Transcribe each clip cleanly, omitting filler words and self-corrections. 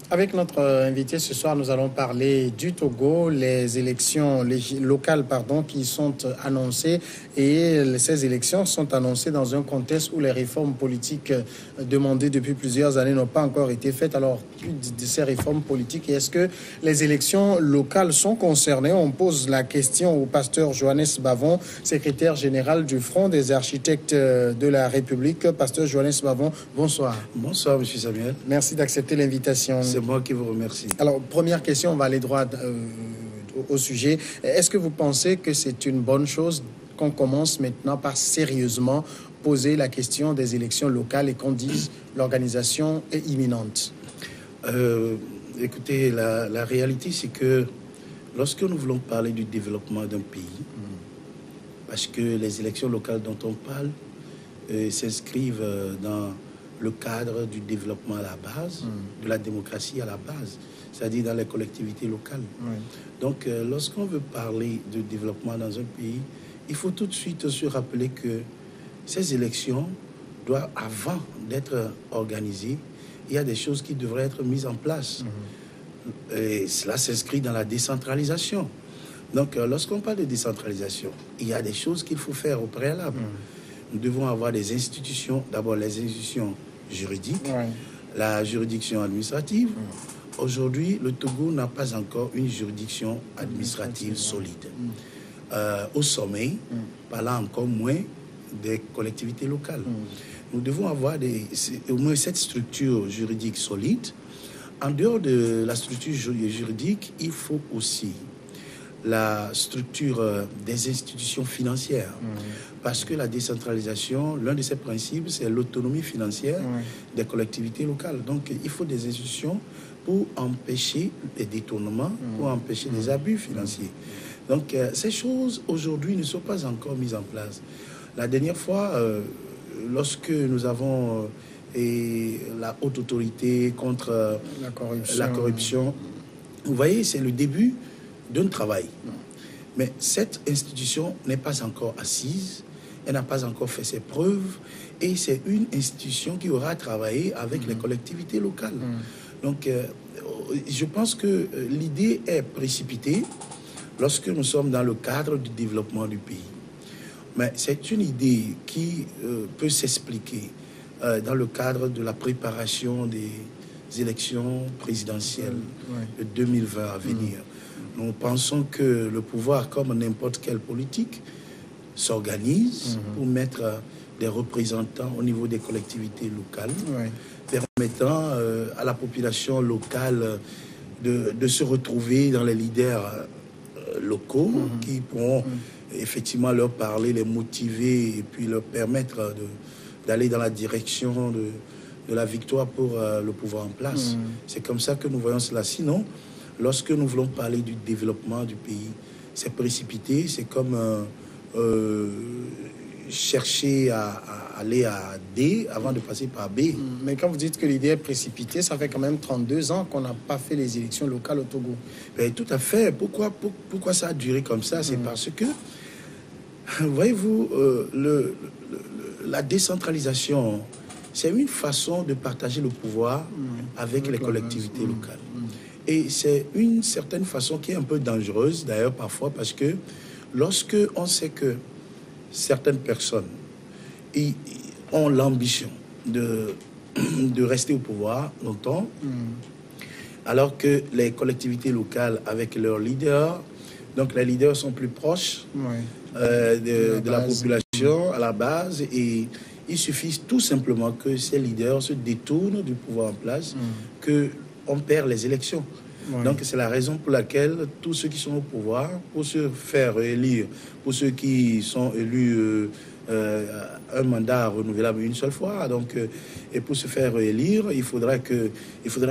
Avec notre invité ce soir, nous allons parler du Togo, les élections locales qui sont annoncées, et ces élections sont annoncées dans un contexte où les réformes politiques demandées depuis plusieurs années n'ont pas encore été faites. Alors, plus de ces réformes politiques, est-ce que les élections locales sont concernées? On pose la question au pasteur Johannes Bavon, secrétaire général du Front des architectes de la République. Pasteur Johannes Bavon, bonsoir. Bonsoir, monsieur Samuel. Merci d'accepter l'invitation. C'est moi qui vous remercie. Alors, première question, on va aller droit au sujet. Est-ce que vous pensez que c'est une bonne chose qu'on commence maintenant par sérieusement poser la question des élections locales et qu'on dise l'organisation est imminente? Écoutez, la réalité, c'est que lorsque nous voulons parler du développement d'un pays, parce que les élections locales dont on parle s'inscrivent dans le cadre du développement à la base, de la démocratie à la base, c'est-à-dire dans les collectivités locales. Donc, lorsqu'on veut parler de développement dans un pays, il faut tout de suite se rappeler que ces élections doivent, avant d'être organisées, il y a des choses qui devraient être mises en place. Et cela s'inscrit dans la décentralisation. Donc, lorsqu'on parle de décentralisation, il y a des choses qu'il faut faire au préalable. Nous devons avoir des institutions, d'abord les institutions juridiques, la juridiction administrative. Aujourd'hui, le Togo n'a pas encore une juridiction administrative solide. Au sommet, pas là encore moins des collectivités locales. Nous devons avoir au moins cette structure juridique solide. En dehors de la structure juridique, il faut aussi la structure des institutions financières. Parce que la décentralisation, l'un de ses principes, c'est l'autonomie financière des collectivités locales. Donc, il faut des institutions pour empêcher les détournements, pour empêcher les abus financiers. Donc, ces choses, aujourd'hui, ne sont pas encore mises en place. La dernière fois, lorsque nous avons la haute autorité contre la corruption, vous voyez, c'est le début d'un travail. Mais cette institution n'est pas encore assise, elle n'a pas encore fait ses preuves, et c'est une institution qui aura travaillé avec les collectivités locales. Donc, je pense que l'idée est précipitée lorsque nous sommes dans le cadre du développement du pays. Mais c'est une idée qui peut s'expliquer dans le cadre de la préparation des élections présidentielles de 2020 à venir. Nous pensons que le pouvoir, comme n'importe quelle politique, s'organise pour mettre des représentants au niveau des collectivités locales, permettant à la population locale de se retrouver dans les leaders locaux qui pourront effectivement leur parler, les motiver et puis leur permettre d'aller dans la direction de la victoire pour le pouvoir en place. C'est comme ça que nous voyons cela. Sinon, lorsque nous voulons parler du développement du pays, c'est précipité, c'est comme chercher à aller à D avant de passer par B. Mais quand vous dites que l'idée est précipitée, ça fait quand même 32 ans qu'on n'a pas fait les élections locales au Togo. Ben, tout à fait. Pourquoi ça a duré comme ça? C'est parce que, voyez-vous, la décentralisation, c'est une façon de partager le pouvoir avec les collectivités locales. Et c'est une certaine façon qui est un peu dangereuse, d'ailleurs, parfois, parce que lorsque on sait que certaines personnes ont l'ambition de rester au pouvoir longtemps, alors que les collectivités locales, avec leurs leaders, donc les leaders sont plus proches de la population à la base, et il suffit tout simplement que ces leaders se détournent du pouvoir en place, qu'on perd les élections. Donc c'est la raison pour laquelle tous ceux qui sont au pouvoir, pour se faire élire, pour ceux qui sont élus un mandat renouvelable une seule fois, donc, et pour se faire élire, il faudra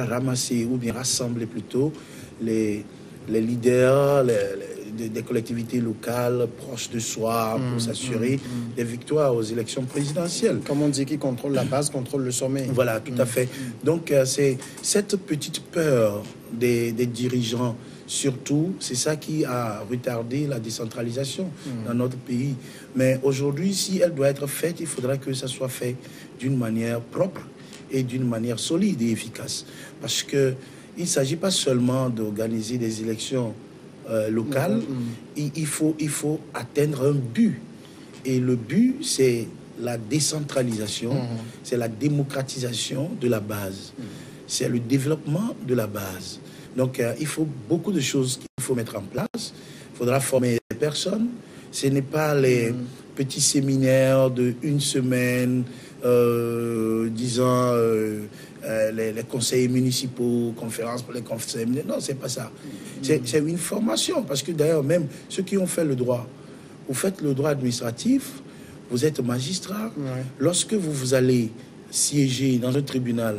ramasser ou bien rassembler plutôt les leaders des collectivités locales proches de soi pour s'assurer des victoires aux élections présidentielles. Comme on dit, qui contrôle la base, contrôle le sommet. Voilà, tout à fait. Donc, c'est cette petite peur des dirigeants, surtout, c'est ça qui a retardé la décentralisation dans notre pays. Mais aujourd'hui, si elle doit être faite, il faudra que ça soit fait d'une manière propre et d'une manière solide et efficace. Parce que il ne s'agit pas seulement d'organiser des élections locales, il faut atteindre un but. Et le but, c'est la décentralisation, c'est la démocratisation de la base, c'est le développement de la base. Donc, il faut beaucoup de choses qu'il faut mettre en place. Il faudra former les personnes. Ce n'est pas les petits séminaires de une semaine, disant les conseillers municipaux, conférences pour les conseillers municipaux. Non, c'est pas ça. C'est une formation. Parce que d'ailleurs, même ceux qui ont fait le droit, vous faites le droit administratif, vous êtes magistrat. Ouais. Lorsque vous allez siéger dans un tribunal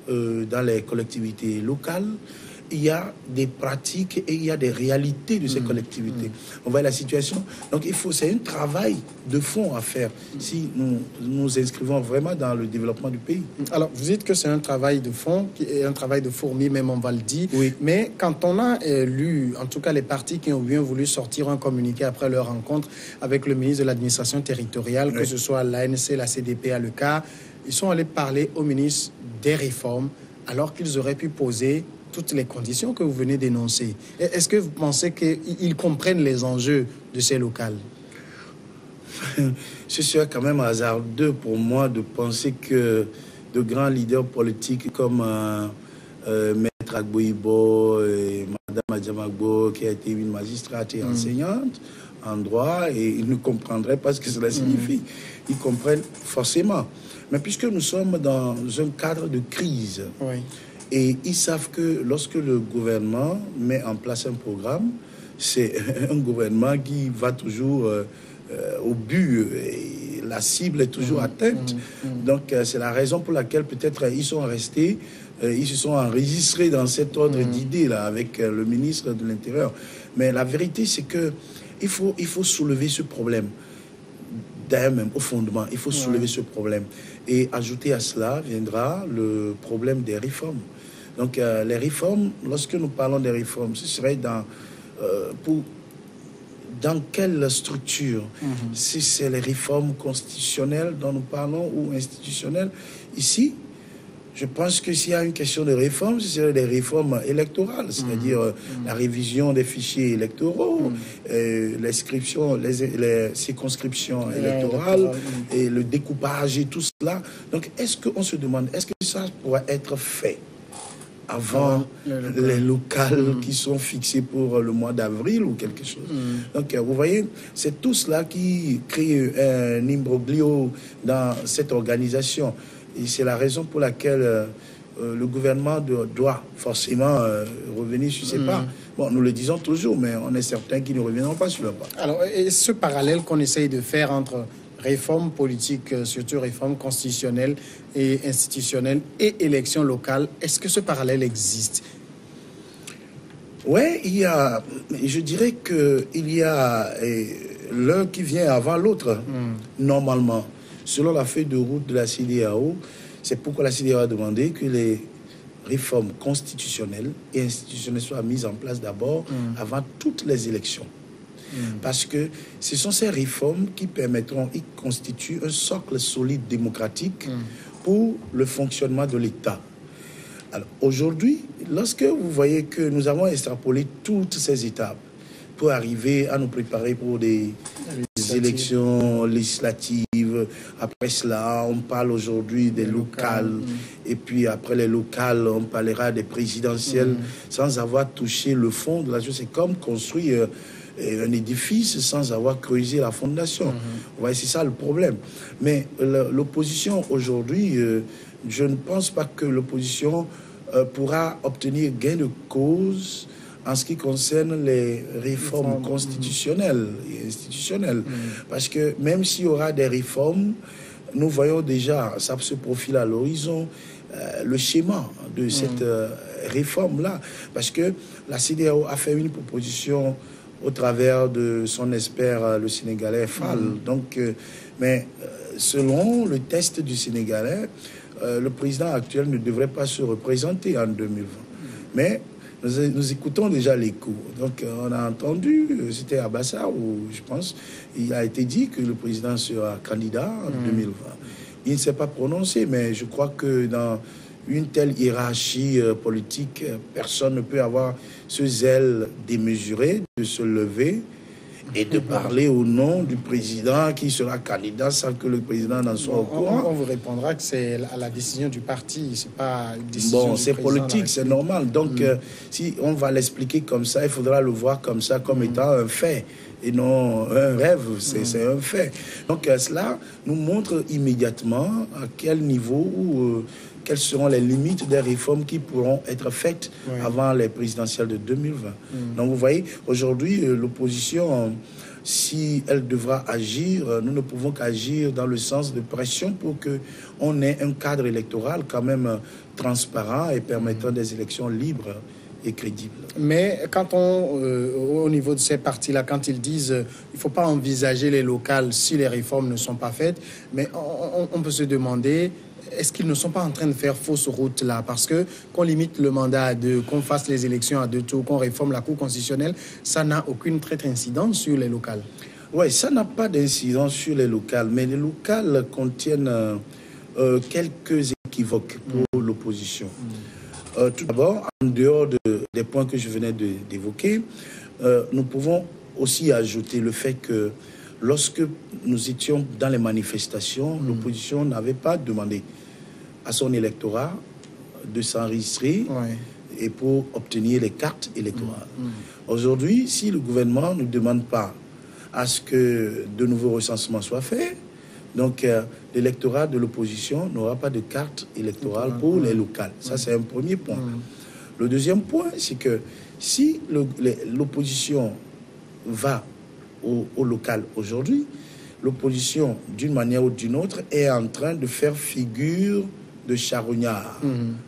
dans les collectivités locales, il y a des pratiques et il y a des réalités de ces collectivités. On voit la situation. Donc, c'est un travail de fond à faire si nous nous inscrivons vraiment dans le développement du pays. Alors, vous dites que c'est un travail de fond, un travail de fourmi, même on va le dire. Oui. Mais quand on a lu, en tout cas les partis qui ont bien voulu sortir un communiqué après leur rencontre avec le ministre de l'administration territoriale, que ce soit l'ANC, la CDP, le cas, ils sont allés parler au ministre des réformes alors qu'ils auraient pu poser toutes les conditions que vous venez d'énoncer. Est-ce que vous pensez qu'ils comprennent les enjeux de ces locales? Ce serait quand même hasardeux pour moi de penser que de grands leaders politiques comme Maître Agboibo et Madame Adjamagbo, qui a été une magistrate et enseignante en droit, et ils ne comprendraient pas ce que cela signifie. Ils comprennent forcément. Mais puisque nous sommes dans un cadre de crise, et ils savent que lorsque le gouvernement met en place un programme, c'est un gouvernement qui va toujours au but. Et la cible est toujours atteinte. Donc, c'est la raison pour laquelle peut-être ils sont restés, ils se sont enregistrés dans cet ordre d'idées-là avec le ministre de l'Intérieur. Mais la vérité, c'est que il faut soulever ce problème. D'ailleurs, même au fondement, il faut soulever ce problème. Et ajouter à cela viendra le problème des réformes. Donc, les réformes, lorsque nous parlons des réformes, ce serait dans quelle structure? Si c'est les réformes constitutionnelles dont nous parlons ou institutionnelles, ici, je pense que s'il y a une question de réforme, ce serait des réformes électorales, c'est-à-dire la révision des fichiers électoraux, l'inscription, les circonscriptions électorales et le découpage et tout cela. Donc, est-ce qu'on se demande, est-ce que ça pourrait être fait avant les locales qui sont fixées pour le mois d'avril ou quelque chose? Donc, vous voyez, c'est tout cela qui crée un imbroglio dans cette organisation. Et c'est la raison pour laquelle le gouvernement doit forcément revenir sur ses pas. Bon, nous le disons toujours, mais on est certain qu'ils ne reviendront pas sur leurs pas. Alors, et ce parallèle qu'on essaye de faire entre réforme politique, surtout réforme constitutionnelle et institutionnelle et élections locales, est-ce que ce parallèle existe? Oui, je dirais qu'il y a l'un qui vient avant l'autre, normalement. Selon la feuille de route de la CEDEAO, c'est pourquoi la CEDEAO a demandé que les réformes constitutionnelles et institutionnelles soient mises en place d'abord avant toutes les élections. Parce que ce sont ces réformes qui permettront, qui constituent un socle solide démocratique pour le fonctionnement de l'État. Alors aujourd'hui, lorsque vous voyez que nous avons extrapolé toutes ces étapes pour arriver à nous préparer pour des élections législatives, après cela, on parle aujourd'hui des locales, et puis après les locales, on parlera des présidentielles, sans avoir touché le fond de la chose. C'est comme construire un édifice sans avoir creusé la fondation. Vous voyez, c'est ça le problème. Mais l'opposition aujourd'hui, je ne pense pas que l'opposition pourra obtenir gain de cause en ce qui concerne les réformes constitutionnelles et institutionnelles. Parce que même s'il y aura des réformes, nous voyons déjà, ça se profile à l'horizon, le schéma de cette réforme-là. Parce que la CEDEAO a fait une proposition au travers de son expert, le Sénégalais Fall. Donc, mais selon le test du Sénégalais, le président actuel ne devrait pas se représenter en 2020. Mais nous écoutons déjà l'écho. Donc, on a entendu, c'était à Bassar, où je pense, il a été dit que le président sera candidat en 2020. Il ne s'est pas prononcé, mais je crois que dans une telle hiérarchie politique, personne ne peut avoir ce zèle démesuré de se lever et de parler au nom du président qui sera candidat sans que le président n'en soit au courant. On vous répondra que c'est à la décision du parti, c'est pas une décision bon, c'est politique, c'est normal. Donc, si on va l'expliquer comme ça, il faudra le voir comme ça, comme étant un fait et non un rêve, c'est un fait. Donc, cela nous montre immédiatement à quel niveau ou quelles seront les limites des réformes qui pourront être faites avant les présidentielles de 2020. Donc vous voyez, aujourd'hui, l'opposition, si elle devra agir, nous ne pouvons qu'agir dans le sens de pression pour qu'on ait un cadre électoral quand même transparent et permettant des élections libres et crédibles. Mais quand au niveau de ces partis-là, quand ils disent il ne faut pas envisager les locales si les réformes ne sont pas faites, mais on peut se demander, est-ce qu'ils ne sont pas en train de faire fausse route là? Parce que qu'on limite le mandat à 2, qu'on fasse les élections à 2 tours, qu'on réforme la Cour constitutionnelle, ça n'a aucune traite incidence sur les locales. Oui, ça n'a pas d'incidence sur les locales, mais les locales contiennent quelques équivoques pour l'opposition. Tout d'abord, en dehors des points que je venais d'évoquer, nous pouvons aussi ajouter le fait que lorsque nous étions dans les manifestations, l'opposition n'avait pas demandé à son électorat de s'enregistrer et pour obtenir les cartes électorales. Aujourd'hui, si le gouvernement ne demande pas à ce que de nouveaux recensements soient faits, donc l'électorat de l'opposition n'aura pas de carte électorale pour les locales. Ça, c'est un premier point. Le deuxième point, c'est que si l'opposition va au local aujourd'hui, l'opposition, d'une manière ou d'une autre, est en train de faire figure de charognard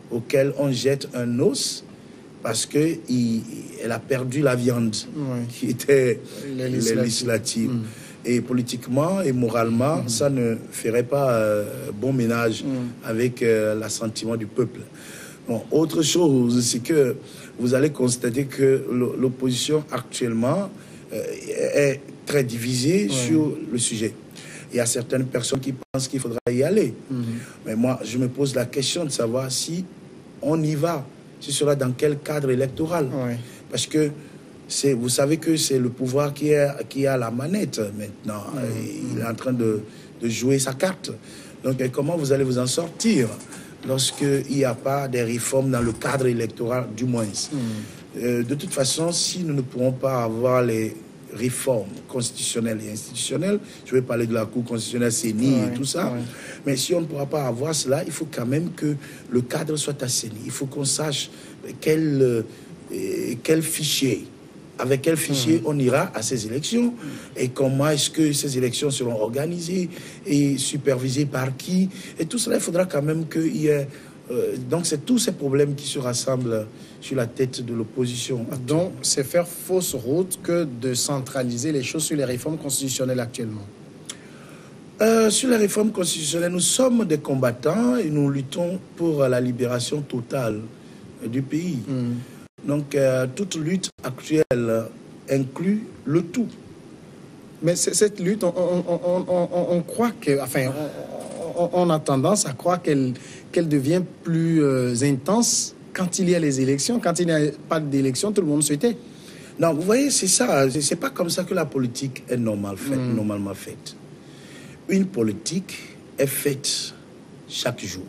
auquel on jette un os parce qu'elle a perdu la viande qui était les législatives. Et politiquement et moralement, ça ne ferait pas bon ménage avec l'assentiment du peuple. Bon, autre chose, c'est que vous allez constater que l'opposition actuellement est très divisée sur le sujet. Il y a certaines personnes qui pensent qu'il faudra y aller. Mais moi, je me pose la question de savoir si on y va. Ce sera dans quel cadre électoral. Parce que vous savez que c'est le pouvoir qui a la manette maintenant. Il est en train de jouer sa carte. Donc, comment vous allez vous en sortir lorsqu'il n'y a pas des réformes dans le cadre électoral, du moins? De toute façon, si nous ne pourrons pas avoir les réformes constitutionnelles et institutionnelles, je vais parler de la Cour constitutionnelle, CENI et tout ça, mais si on ne pourra pas avoir cela, il faut quand même que le cadre soit assaini. Il faut qu'on sache quel fichier, avec quel fichier on ira à ces élections et comment est-ce que ces élections seront organisées et supervisées par qui. Et tout cela, il faudra quand même qu'il y ait... donc, c'est tous ces problèmes qui se rassemblent sur la tête de l'opposition. Donc, c'est faire fausse route que de centraliser les choses sur les réformes constitutionnelles actuellement. Sur les réformes constitutionnelles, nous sommes des combattants et nous luttons pour la libération totale du pays. Donc, toute lutte actuelle inclut le tout. Mais cette lutte, on croit que... Enfin, on a tendance à croire qu'elle devient plus intense quand il y a les élections. Quand il n'y a pas d'élections, tout le monde se tait. Non, vous voyez, c'est ça. C'est pas comme ça que la politique est normalement faite. Une politique est faite chaque jour.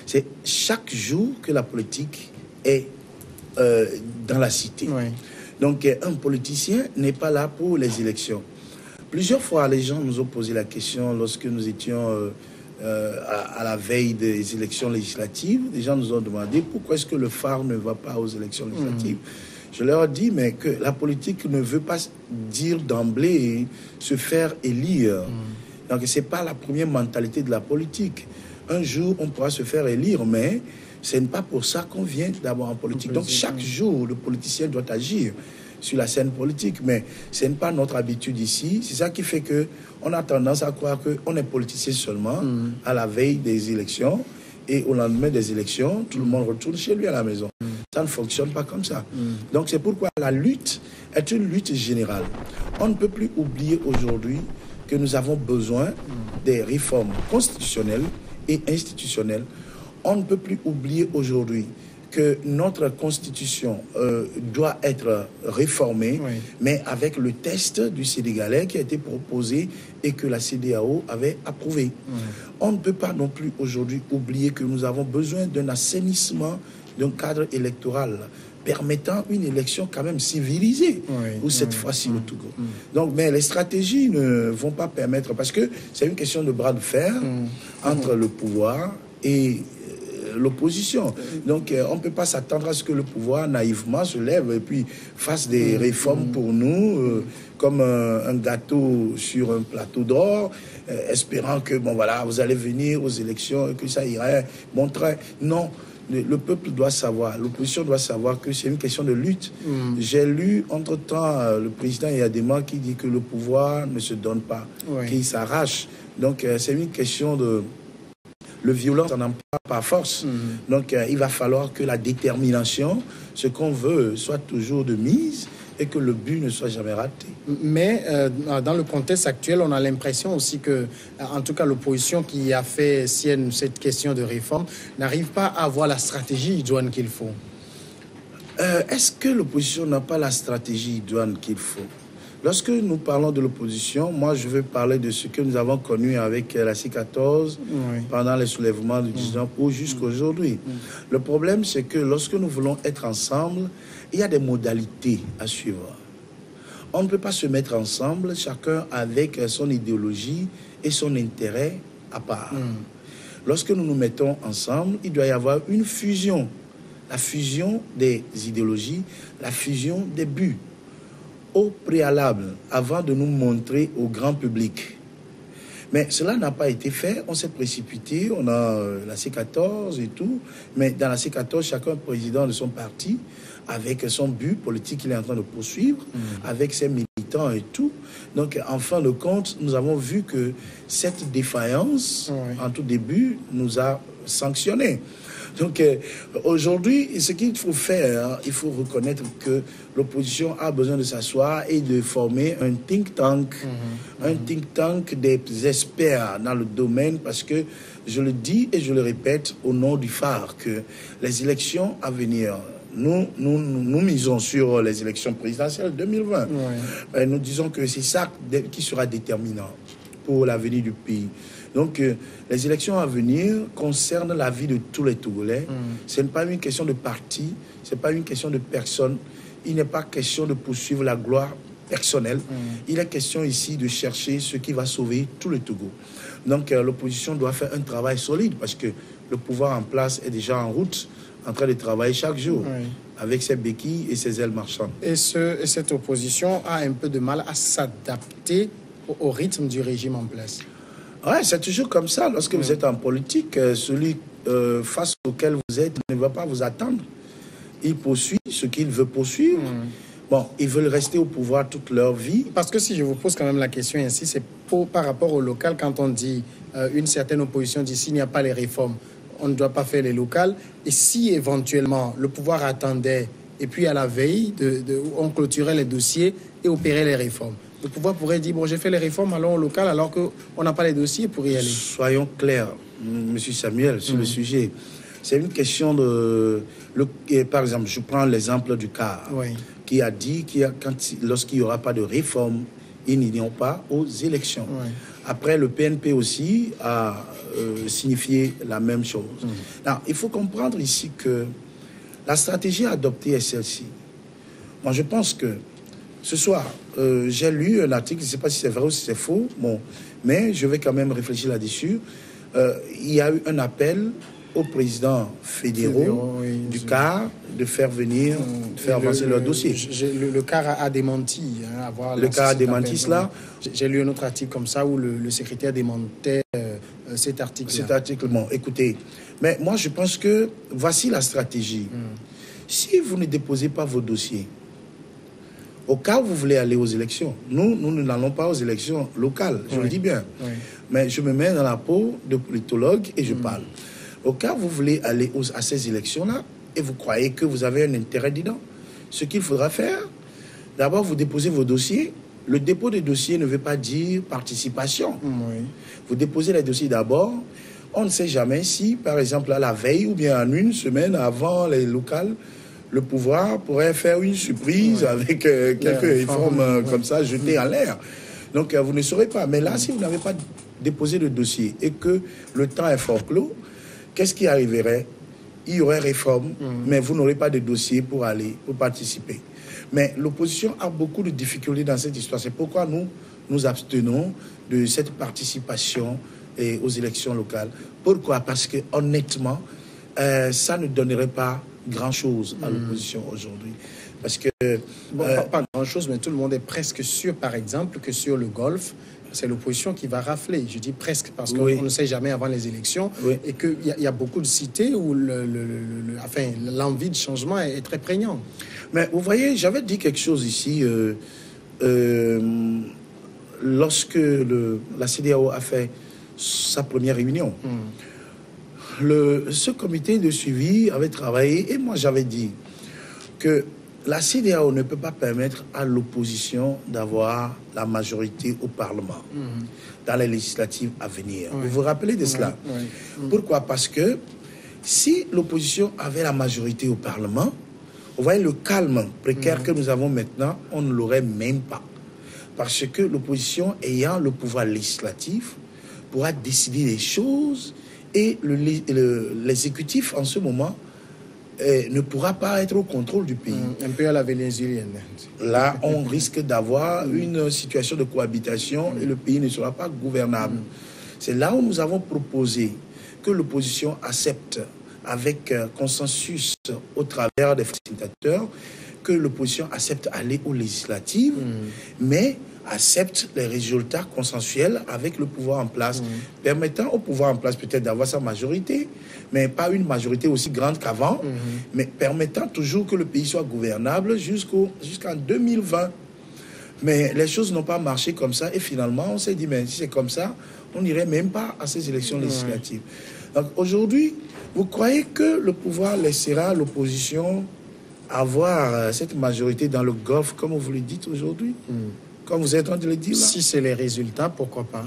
C'est chaque jour que la politique est dans la cité. Donc, un politicien n'est pas là pour les élections. Plusieurs fois, les gens nous ont posé la question lorsque nous étions... à la veille des élections législatives, les gens nous ont demandé pourquoi est-ce que le phare ne va pas aux élections législatives. Je leur ai dit mais que la politique ne veut pas dire d'emblée se faire élire. Donc c'est pas la première mentalité de la politique. Un jour on pourra se faire élire, mais ce n'est pas pour ça qu'on vient d'abord en politique. Donc chaque jour le politicien doit agir sur la scène politique, mais ce n'est pas notre habitude ici. C'est ça qui fait que on a tendance à croire qu'on est politicien seulement à la veille des élections et au lendemain des élections, tout le monde retourne chez lui à la maison. Ça ne fonctionne pas comme ça. Donc c'est pourquoi la lutte est une lutte générale. On ne peut plus oublier aujourd'hui que nous avons besoin des réformes constitutionnelles et institutionnelles. on ne peut plus oublier aujourd'hui que notre constitution doit être réformée, oui, mais avec le test du Sénégalais qui a été proposé et que la CEDEAO avait approuvé. Oui. On ne peut pas non plus aujourd'hui oublier que nous avons besoin d'un assainissement d'un cadre électoral permettant une élection quand même civilisée, oui, pour cette fois-ci au Togo. Donc, mais les stratégies ne vont pas permettre, parce que c'est une question de bras de fer entre le pouvoir et l'opposition. Donc, on ne peut pas s'attendre à ce que le pouvoir, naïvement, se lève et puis fasse des réformes pour nous, comme un gâteau sur un plateau d'or, espérant que, bon, voilà, vous allez venir aux élections et que ça irait montrer. Non. Le peuple doit savoir, l'opposition doit savoir que c'est une question de lutte. J'ai lu entre-temps le président Yadema qui dit que le pouvoir ne se donne pas, oui, qu'il s'arrache. Donc, c'est une question de... Le violent, on n'en parle pas force. Donc, il va falloir que la détermination, ce qu'on veut, soit toujours de mise et que le but ne soit jamais raté. Mais dans le contexte actuel, on a l'impression aussi que, en tout cas, l'opposition qui a fait sienne cette question de réforme n'arrive pas à avoir la stratégie idoine qu'il faut. Est-ce que l'opposition n'a pas la stratégie idoine qu'il faut? Lorsque nous parlons de l'opposition, moi je veux parler de ce que nous avons connu avec la C14 oui, pendant les soulèvements du 19 août jusqu'à aujourd'hui. Le problème, c'est que lorsque nous voulons être ensemble, il y a des modalités à suivre. On ne peut pas se mettre ensemble, chacun avec son idéologie et son intérêt à part. Lorsque nous nous mettons ensemble, il doit y avoir une fusion. La fusion des idéologies, la fusion des buts. Au préalable, avant de nous montrer au grand public. Mais cela n'a pas été fait, on s'est précipité, on a la C14 et tout, mais dans la C14, chacun est président de son parti, avec son but politique qu'il est en train de poursuivre, avec ses militants et tout. Donc, en fin de compte, nous avons vu que cette défaillance, en tout début, nous a sanctionnés. Donc, aujourd'hui, ce qu'il faut faire, il faut reconnaître que l'opposition a besoin de s'asseoir et de former un think tank, un think tank des experts dans le domaine, parce que je le dis et je le répète au nom du phare, que les élections à venir, nous misons sur les élections présidentielles 2020. Nous disons que c'est ça qui sera déterminant pour l'avenir du pays. Donc, les élections à venir concernent la vie de tous les Togolais. Ce n'est pas une question de parti, ce n'est pas une question de personne. Il n'est pas question de poursuivre la gloire personnelle. Il est question ici de chercher ce qui va sauver tout le Togo. Donc, l'opposition doit faire un travail solide parce que le pouvoir en place est déjà en route, en train de travailler chaque jour avec ses béquilles et ses ailes marchandes. Et cette opposition a un peu de mal à s'adapter au rythme du régime en place. Ouais, c'est toujours comme ça. Lorsque vous êtes en politique, celui face auquel vous êtes ne va pas vous attendre. Il poursuit ce qu'il veut poursuivre. Bon, ils veulent rester au pouvoir toute leur vie. Parce que si je vous pose quand même la question ainsi, c'est par rapport au local, quand on dit une certaine opposition dit s'il n'y a pas les réformes, on ne doit pas faire les locales. Et si éventuellement le pouvoir attendait, et puis à la veille, on clôturait les dossiers et opérait les réformes. Le pouvoir pourrait dire, bon, j'ai fait les réformes, allons au local, alors qu'on n'a pas les dossiers pour y aller. Soyons clairs, M. Samuel, sur le sujet. C'est une question de... par exemple, je prends l'exemple du CAR, qui a dit lorsqu'il n'y aura pas de réforme, ils n'iront pas aux élections. Après, le PNP aussi a signifié la même chose. Alors, il faut comprendre ici que la stratégie adoptée est celle-ci. Moi, je pense que ce soir, j'ai lu un article, je ne sais pas si c'est vrai ou si c'est faux, bon, mais je vais quand même réfléchir là-dessus. Il y a eu un appel aux présidents fédéraux du CAR de faire venir, de faire avancer leur dossier. Le CAR a démenti. Le CAR a démenti cela. J'ai lu un autre article comme ça où le secrétaire démentait cet article-là. Cet article, bon, écoutez, mais moi je pense que voici la stratégie. Si vous ne déposez pas vos dossiers, au cas où vous voulez aller aux élections, nous n'allons pas aux élections locales, je le dis bien. Mais je me mets dans la peau de politologue et je parle. Au cas où vous voulez aller à ces élections-là et vous croyez que vous avez un intérêt dedans, ce qu'il faudra faire, d'abord vous déposez vos dossiers. Le dépôt des dossiers ne veut pas dire participation. Vous déposez les dossiers d'abord, on ne sait jamais si, par exemple, à la veille ou bien en une semaine avant les locales, le pouvoir pourrait faire une surprise avec quelques réformes comme ça jetées en l'air. Donc, vous ne saurez pas. Mais là, si vous n'avez pas déposé le dossier et que le temps est fort clos, qu'est-ce qui arriverait? Il y aurait réforme, mais vous n'aurez pas de dossier pour participer. Mais l'opposition a beaucoup de difficultés dans cette histoire. C'est pourquoi nous nous abstenons de cette participation aux élections locales. Pourquoi? Parce que honnêtement, ça ne donnerait pas grand-chose à l'opposition aujourd'hui. Parce que... pas grand-chose, mais tout le monde est presque sûr, par exemple, que sur le Golfe, c'est l'opposition qui va rafler. Je dis presque, parce qu'on ne sait jamais avant les élections, et qu'il y a beaucoup de cités où l'envie de changement est très prégnante. Mais vous voyez, j'avais dit quelque chose ici, lorsque la CEDEAO a fait sa première réunion. Ce comité de suivi avait travaillé, et moi j'avais dit que la CEDEAO ne peut pas permettre à l'opposition d'avoir la majorité au Parlement dans les législatives à venir. Vous vous rappelez de cela? Pourquoi? Parce que si l'opposition avait la majorité au Parlement, vous voyez le calme précaire que nous avons maintenant, on ne l'aurait même pas. Parce que l'opposition ayant le pouvoir législatif pourra décider des choses et l'exécutif en ce moment ne pourra pas être au contrôle du pays. Un peu à la vénézuélienne. Là, on risque d'avoir une situation de cohabitation et le pays ne sera pas gouvernable. C'est là où nous avons proposé que l'opposition accepte avec consensus au travers des facilitateurs, que l'opposition accepte aller aux législatives, mais accepte les résultats consensuels avec le pouvoir en place, permettant au pouvoir en place peut-être d'avoir sa majorité, mais pas une majorité aussi grande qu'avant, mais permettant toujours que le pays soit gouvernable jusqu'en 2020. Mais les choses n'ont pas marché comme ça, et finalement, on s'est dit, mais si c'est comme ça, on n'irait même pas à ces élections législatives. Donc aujourd'hui, vous croyez que le pouvoir laissera l'opposition avoir cette majorité dans le Golfe, comme vous le dites aujourd'hui? Comme vous êtes en train de le dire là? Si c'est les résultats, pourquoi pas?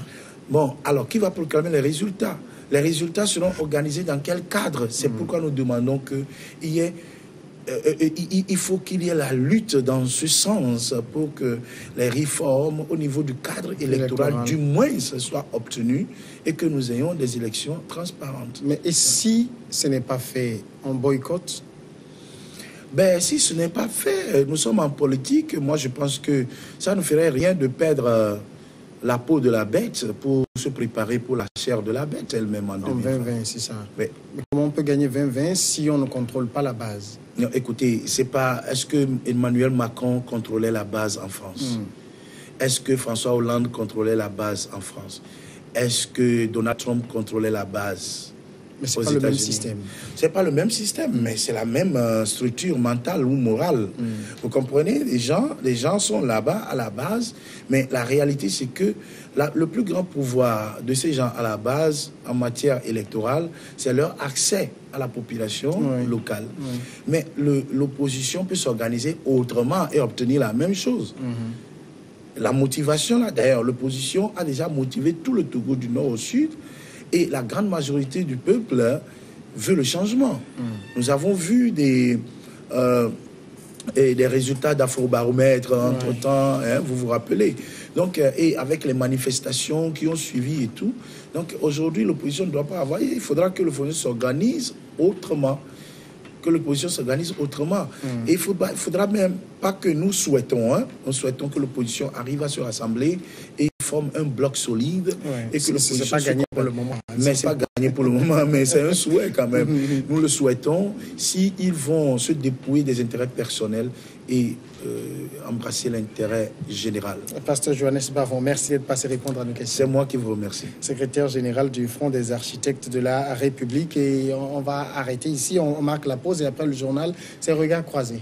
Bon, alors qui va proclamer les résultats? Les résultats seront organisés dans quel cadre? C'est pourquoi nous demandons qu'il y ait... il faut qu'il y ait la lutte dans ce sens pour que les réformes au niveau du cadre électoral du moins soient obtenues et que nous ayons des élections transparentes. Mais et si ce n'est pas fait, on boycotte? Ben, si ce n'est pas fait, nous sommes en politique, moi je pense que ça ne ferait rien de perdre la peau de la bête pour se préparer pour la chair de la bête elle-même en 2020. 2020, c'est ça. Oui. Mais comment on peut gagner 2020 si on ne contrôle pas la base? Non, écoutez, c'est pas... Est-ce que Emmanuel Macron contrôlait la base en France? Est-ce que François Hollande contrôlait la base en France? Est-ce que Donald Trump contrôlait la base? Mais c'est pas le même système. C'est pas le même système, mais c'est la même structure mentale ou morale. Vous comprenez? Les gens sont là-bas à la base, mais la réalité c'est que le plus grand pouvoir de ces gens à la base en matière électorale, c'est leur accès à la population locale. Mais l'opposition peut s'organiser autrement et obtenir la même chose. La motivation, là, d'ailleurs, l'opposition a déjà motivé tout le Togo du nord au sud. Et la grande majorité du peuple veut le changement. Nous avons vu des résultats d'Afrobaromètre entre-temps, vous vous rappelez. Donc, et avec les manifestations qui ont suivi et tout. Donc aujourd'hui, l'opposition ne doit pas avoir... Il faudra que l'opposition s'organise autrement. Que l'opposition s'organise autrement. Et il faudra même pas que nous souhaitons, nous souhaitons que l'opposition arrive à se rassembler et forme un bloc solide et que l'opposition c'est pas gagné pour le moment. Mais c'est pas gagné pour le moment, mais c'est un souhait quand même. Nous le souhaitons s'ils vont se dépouiller des intérêts personnels et embrasser l'intérêt général. Pasteur Johannes Bavon, merci d'être passé répondre à nos questions. C'est moi qui vous remercie. Secrétaire général du Front des architectes de la République. Et on va arrêter ici, on marque la pause et après le journal, c'est Regards croisés.